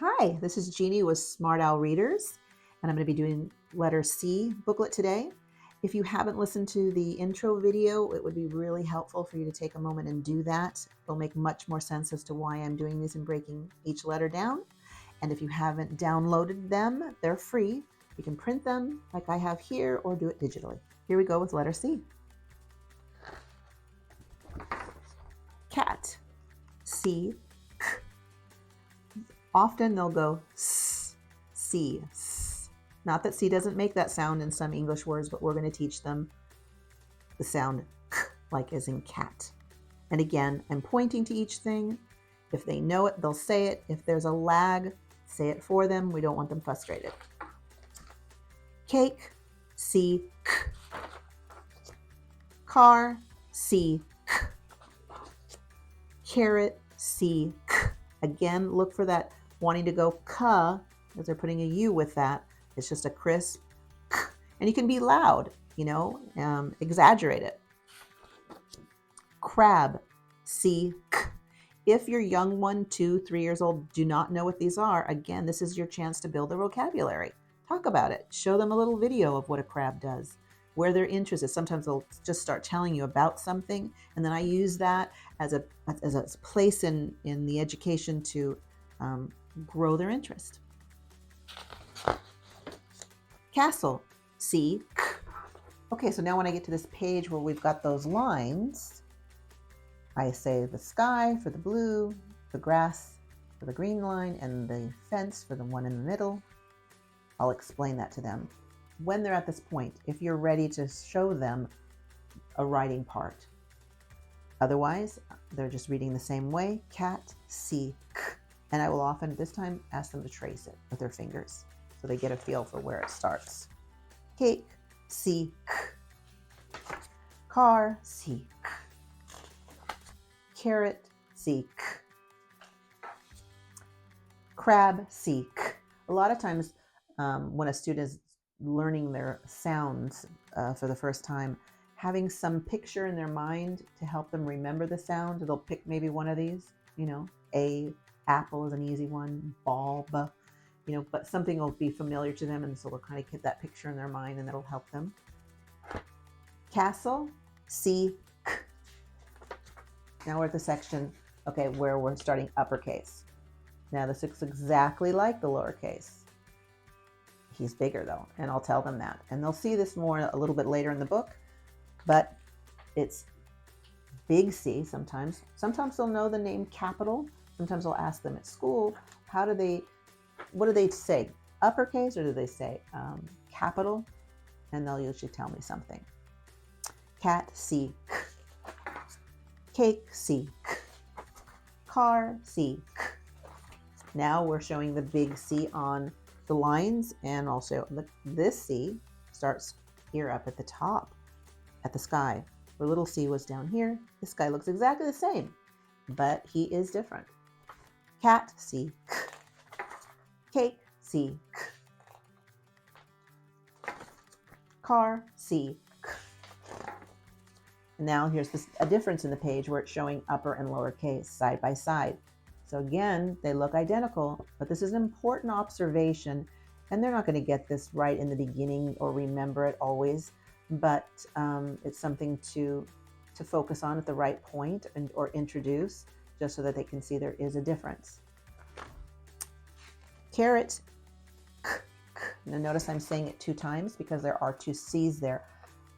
Hi, this is Jeannie with Smart Owl Readers, and I'm going to be doing Letter C Booklet today. If you haven't listened to the intro video, it would be really helpful for you to take a moment and do that. It'll make much more sense as to why I'm doing this and breaking each letter down. And if you haven't downloaded them, they're free. You can print them like I have here or do it digitally. Here we go with letter C. Cat, C. Often they'll go s, C, s. Not that C doesn't make that sound in some English words, but we're going to teach them the sound k, like as in cat. And again, I'm pointing to each thing. If they know it, they'll say it. If there's a lag, say it for them. We don't want them frustrated. Cake, C, k. Car, C, k. Carrot, C, k. Again, look for that wanting to go ka, as they're putting a U with that. It's just a crisp k. And you can be loud, exaggerate it. Crab, C, k. If your young one, 2, 3 years old, do not know what these are, again, this is your chance to build their vocabulary. Talk about it. Show them a little video of what a crab does, where their interest is. Sometimes they'll just start telling you about something, and then I use that as a place in the education to grow their interest. Castle, C. Okay, so now when I get to this page where we've got those lines, I say the sky for the blue, the grass for the green line, and the fence for the one in the middle. I'll explain that to them. When they're at this point, if you're ready to show them a writing part. Otherwise, they're just reading the same way. Cat, C, k. And I will often, this time, ask them to trace it with their fingers so they get a feel for where it starts. Cake, C, k. Car, C, k. Carrot, C, k. Crab, C, k. A lot of times when a student is learning their sounds for the first time, having some picture in their mind to help them remember the sound. They'll pick maybe one of these, A, apple is an easy one, bulb, but something will be familiar to them, and so they'll kind of get that picture in their mind, and that'll help them. Castle, C, k. Now we're at the section, where we're starting uppercase. Now this looks exactly like the lowercase. He's bigger though, and I'll tell them that. And they'll see this more a little bit later in the book, but it's big C sometimes. Sometimes they'll know the name capital. Sometimes I'll ask them at school, what do they say? Uppercase, or do they say capital? And they'll usually tell me something. Cat, C, k. Cake, C, k. Car, C, k. Now we're showing the big C on the lines, and also this C starts here up at the top at the sky. Where little C was down here, this guy looks exactly the same, but he is different. Cat, C, k. Cake, C, k. Car, C, k. Now here's a difference in the page where it's showing upper and lower case side by side. So again, they look identical, but this is an important observation, and they're not going to get this right in the beginning or remember it always, but it's something to focus on at the right point or introduce, just so that they can see there is a difference. Carrot, k, k. Now notice I'm saying it 2 times because there are 2 C's there.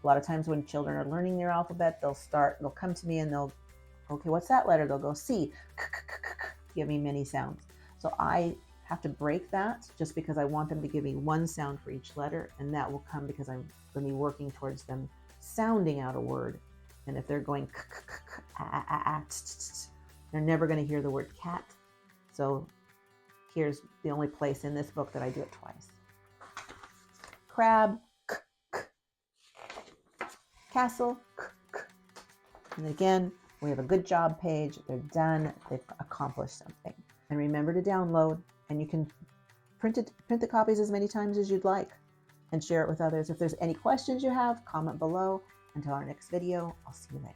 A lot of times when children are learning their alphabet, they'll come to me and okay, what's that letter? They'll go C, k, k, k, k, give me many sounds. So I have to break that just because I want them to give me 1 sound for each letter, and that will come because I'm going to be working towards them sounding out a word. And if they're going k, k, k, k, ah, ah, ah, t, t, t, they're never going to hear the word cat. So here's the only place in this book that I do it twice. Crab, k, k. Castle, k, k. And again, we have a good job page. They're done. They've accomplished something. And remember to download, and you can print the copies as many times as you'd like and share it with others. If there's any questions you have, comment below. Until our next video, I'll see you later.